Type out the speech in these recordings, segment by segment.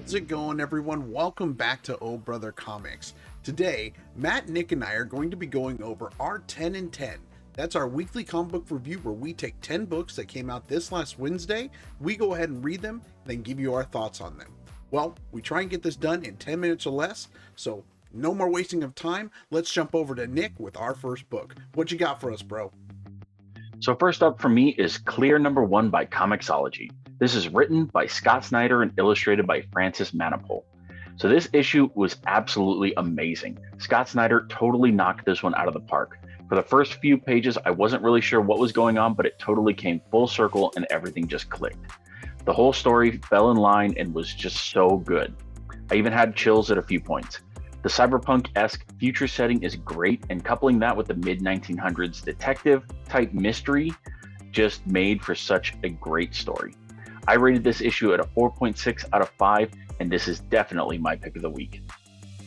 How's it going, everyone? Welcome back to Oh Brother Comics. Today, Matt, Nick, and I are going to be going over our 10 in 10. That's our weekly comic book review where we take 10 books that came out this last Wednesday, we go ahead and read them, then give you our thoughts on them. Well, we try and get this done in 10 minutes or less, so no more wasting of time. Let's jump over to Nick with our first book. What you got for us, bro? So first up for me is Clear #1 by Comixology. This is written by Scott Snyder and illustrated by Francis Manapul. So this issue was absolutely amazing. Scott Snyder totally knocked this one out of the park. For the first few pages, I wasn't really sure what was going on, but it totally came full circle and everything just clicked. The whole story fell in line and was just so good. I even had chills at a few points. The cyberpunk-esque future setting is great, and coupling that with the mid-1900s detective-type mystery just made for such a great story. I rated this issue at a 4.6 out of 5, and this is definitely my pick of the week.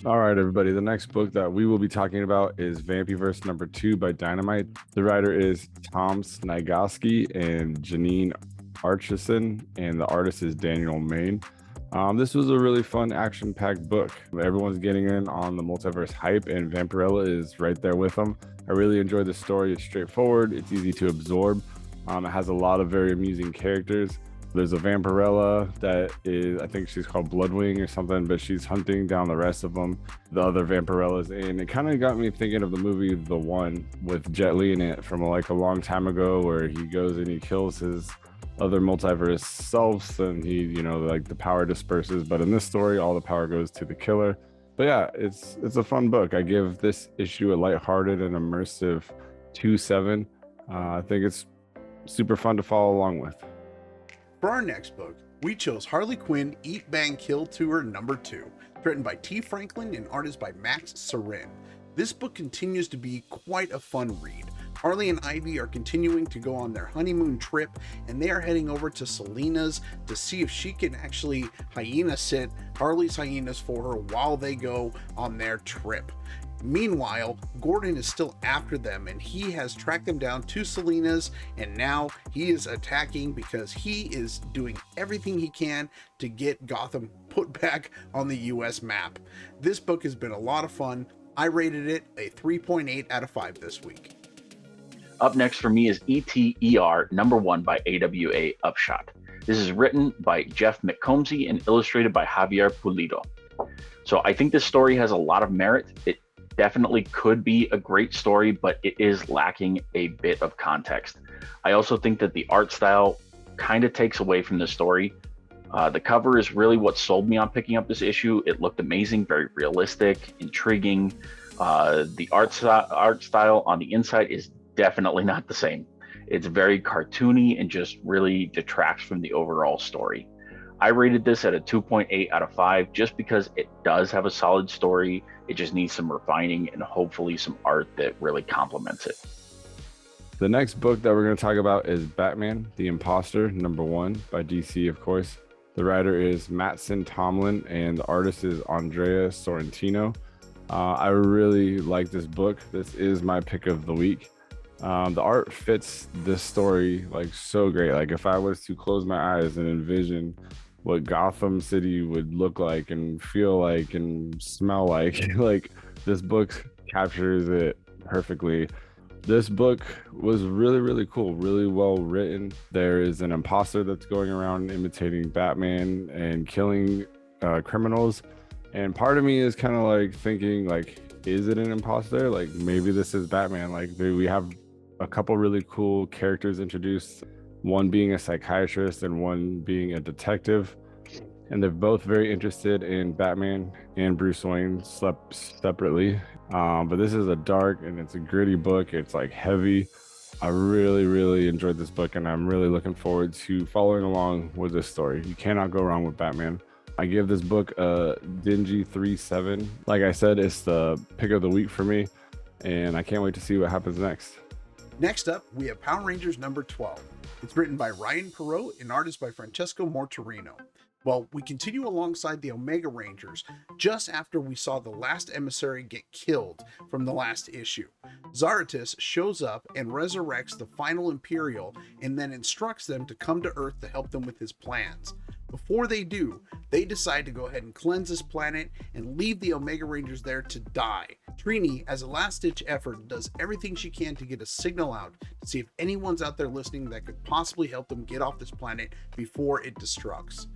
All right, everybody. The next book that we will be talking about is Vampirella #2 by Dynamite. The writer is Tom Snygoski and Janine Archison, and the artist is Daniel Main. This was a really fun, action-packed book. Everyone's getting in on the multiverse hype, and Vampirella is right there with them. I really enjoyed the story. It's straightforward. It's easy to absorb. It has a lot of very amusing characters. There's a Vampirella that is, I think she's called Bloodwing or something, but she's hunting down the rest of them, the other Vampirellas. And it kind of got me thinking of the movie The One with Jet Li in it from like a long time ago, where he goes and he kills his other multiverse selves and he, like the power disperses. But in this story, all the power goes to the killer. But yeah, it's a fun book. I give this issue a lighthearted and immersive 2.7. I think it's super fun to follow along with. For our next book, we chose Harley Quinn Eat, Bang, Kill Tour #2, written by T. Franklin and artist by Max Serin. This book continues to be quite a fun read. Harley and Ivy are continuing to go on their honeymoon trip, and they are heading over to Selena's to see if she can actually hyena sit Harley's hyenas for her while they go on their trip. Meanwhile, Gordon is still after them, and he has tracked them down to Selena's, and now he is attacking because he is doing everything he can to get Gotham put back on the US map. This book has been a lot of fun. I rated it a 3.8 out of 5 this week. Up next for me is ETER #1 by AWA Upshot. This is written by Jeff McComsey and illustrated by Javier Pulido. So I think this story has a lot of merit. It definitely could be a great story, but it is lacking a bit of context. I also think that the art style kind of takes away from the story. The cover is really what sold me on picking up this issue. It looked amazing, very realistic, intriguing. The art style on the inside is definitely not the same. It's very cartoony and just really detracts from the overall story. I rated this at a 2.8 out of 5 just because it does have a solid story. It just needs some refining and hopefully some art that really complements it. The next book that we're going to talk about is Batman, The Imposter, #1 by DC, of course. The writer is Mattson Tomlin and the artist is Andrea Sorrentino. I really like this book. This is my pick of the week. The art fits this story like so great. Like if I was to close my eyes and envision what Gotham City would look like and feel like and smell like, like this book captures it perfectly. This book was really, really cool, really well written. There is an imposter that's going around imitating Batman and killing criminals. And part of me is kind of like thinking, like, is it an imposter? Like maybe this is Batman. Like we have a couple really cool characters introduced, one being a psychiatrist and one being a detective. And they're both very interested in Batman and Bruce Wayne separately. But this is a dark and it's a gritty book. It's like heavy. I really, really enjoyed this book and I'm really looking forward to following along with this story. You cannot go wrong with Batman. I give this book a dingy 3.7. Like I said, it's the pick of the week for me and I can't wait to see what happens next. Next up, we have Power Rangers #12. It's written by Ryan Perot and artist by Francesco Mortorino. Well, we continue alongside the Omega Rangers just after we saw the last emissary get killed from the last issue. Zaratus shows up and resurrects the final Imperial and then instructs them to come to Earth to help them with his plans. Before they do, they decide to go ahead and cleanse this planet and leave the Omega Rangers there to die. Trini, as a last-ditch effort, does everything she can to get a signal out to see if anyone's out there listening that could possibly help them get off this planet before it destructs.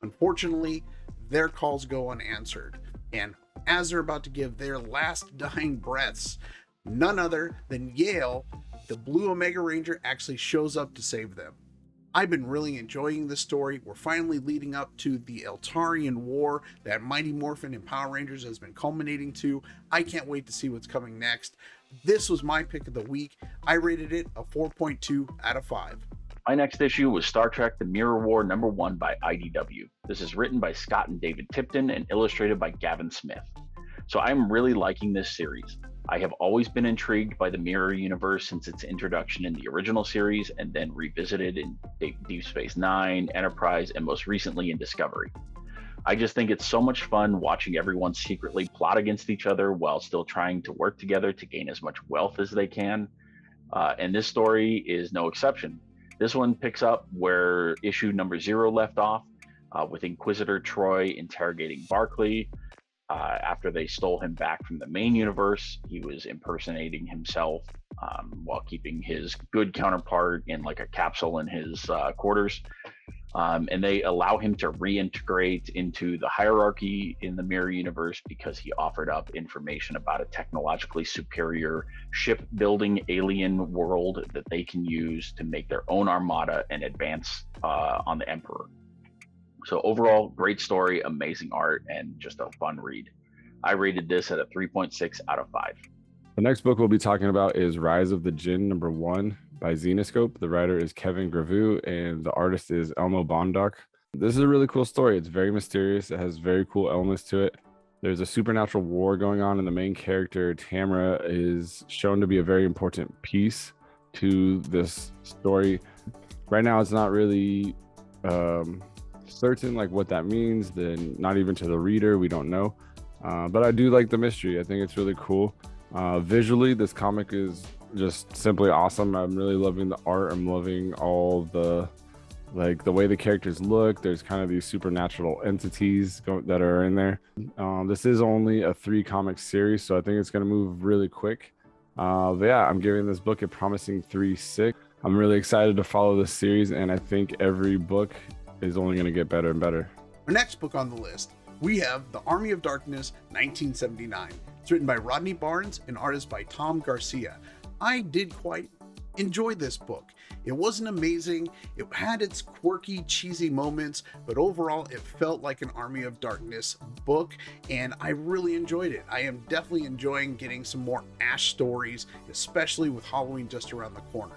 Unfortunately, their calls go unanswered, and as they're about to give their last dying breaths, none other than Yale, the Blue Omega Ranger, actually shows up to save them. I've been really enjoying this story. We're finally leading up to the Eltarian War that Mighty Morphin and Power Rangers has been culminating to. I can't wait to see what's coming next. This was my pick of the week. I rated it a 4.2 out of 5. My next issue was Star Trek The Mirror War #1 by IDW. This is written by Scott and David Tipton and illustrated by Gavin Smith. So I'm really liking this series. I have always been intrigued by the Mirror Universe since its introduction in the original series and then revisited in Deep Space Nine, Enterprise, and most recently in Discovery. I just think it's so much fun watching everyone secretly plot against each other while still trying to work together to gain as much wealth as they can. And this story is no exception. This one picks up where issue #0 left off, with Inquisitor Troy interrogating Barclay. After they stole him back from the main universe, he was impersonating himself while keeping his good counterpart in like a capsule in his quarters. And they allow him to reintegrate into the hierarchy in the Mirror Universe because he offered up information about a technologically superior shipbuilding alien world that they can use to make their own armada and advance on the Emperor. So overall, great story, amazing art, and just a fun read. I rated this at a 3.6 out of 5. The next book we'll be talking about is Rise of the Jinn #1 by Xenoscope. The writer is Kevin Gravu and the artist is Elmo Bondoc. This is a really cool story. It's very mysterious. It has very cool elements to it. There's a supernatural war going on, and the main character, Tamara, is shown to be a very important piece to this story. Right now, it's not really certain like what that means, then not even to the reader, we don't know, but I do like the mystery. I think it's really cool. Visually, this comic is just simply awesome. I'm really loving the art. I'm loving all the the way the characters look. There's kind of these supernatural entities that are in there. This is only a 3-comic series, so I think it's going to move really quick. But yeah, I'm giving this book a promising 3.6. I'm really excited to follow this series, and I think every book is only going to get better and better. Our next book on the list, we have The Army of Darkness 1979. It's written by Rodney Barnes and artist by Tom Garcia. I did quite enjoy this book. It wasn't amazing. It had its quirky, cheesy moments, but overall it felt like an Army of Darkness book, and I really enjoyed it. I am definitely enjoying getting some more Ash stories, especially with Halloween just around the corner.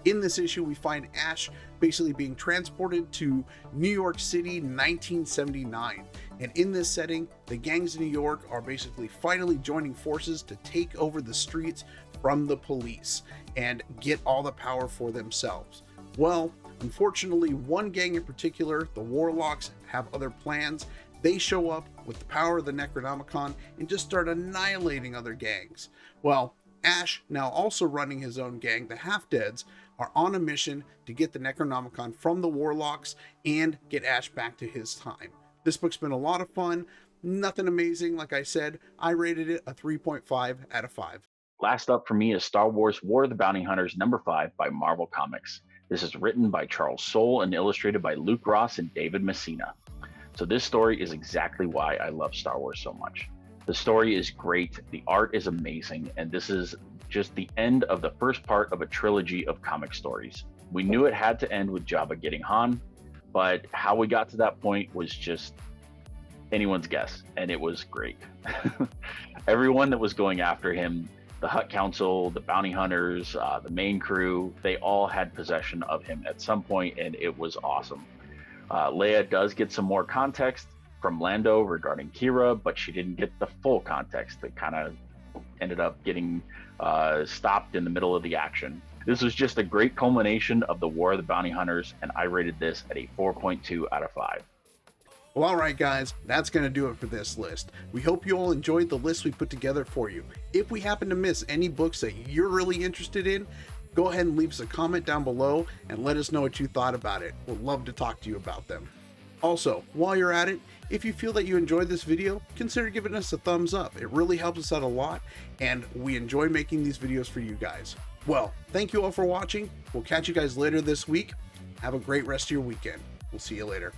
In this issue, we find Ash basically being transported to New York City 1979. And in this setting, the gangs in New York are basically finally joining forces to take over the streets from the police and get all the power for themselves. Well, unfortunately, one gang in particular, the Warlocks, have other plans. They show up with the power of the Necronomicon and just start annihilating other gangs. Well, Ash, now also running his own gang, the Half-Deads, are on a mission to get the Necronomicon from the Warlocks and get Ash back to his time. This book's been a lot of fun. Nothing amazing, like I said. I rated it a 3.5 out of 5. Last up for me is Star Wars War of the Bounty Hunters #5 by Marvel Comics. This is written by Charles Soule and illustrated by Luke Ross and David Messina. So this story is exactly why I love Star Wars so much. The story is great, the art is amazing, and this is just the end of the first part of a trilogy of comic stories. We knew it had to end with Jabba getting Han, but how we got to that point was just anyone's guess, and it was great. Everyone that was going after him, the Hutt Council, the bounty hunters, the main crew, they all had possession of him at some point, and it was awesome. Leia does get some more context from Lando regarding Kira, but she didn't get the full context. That kind of ended up getting stopped in the middle of the action. This was just a great culmination of the War of the Bounty Hunters, and I rated this at a 4.2 out of 5. Well, all right, guys, that's going to do it for this list. We hope you all enjoyed the list we put together for you. If we happen to miss any books that you're really interested in, go ahead and leave us a comment down below and let us know what you thought about it. We'd love to talk to you about them. Also, while you're at it, if you feel that you enjoyed this video, consider giving us a thumbs up. It really helps us out a lot, and we enjoy making these videos for you guys. Well, thank you all for watching. We'll catch you guys later this week. Have a great rest of your weekend. We'll see you later.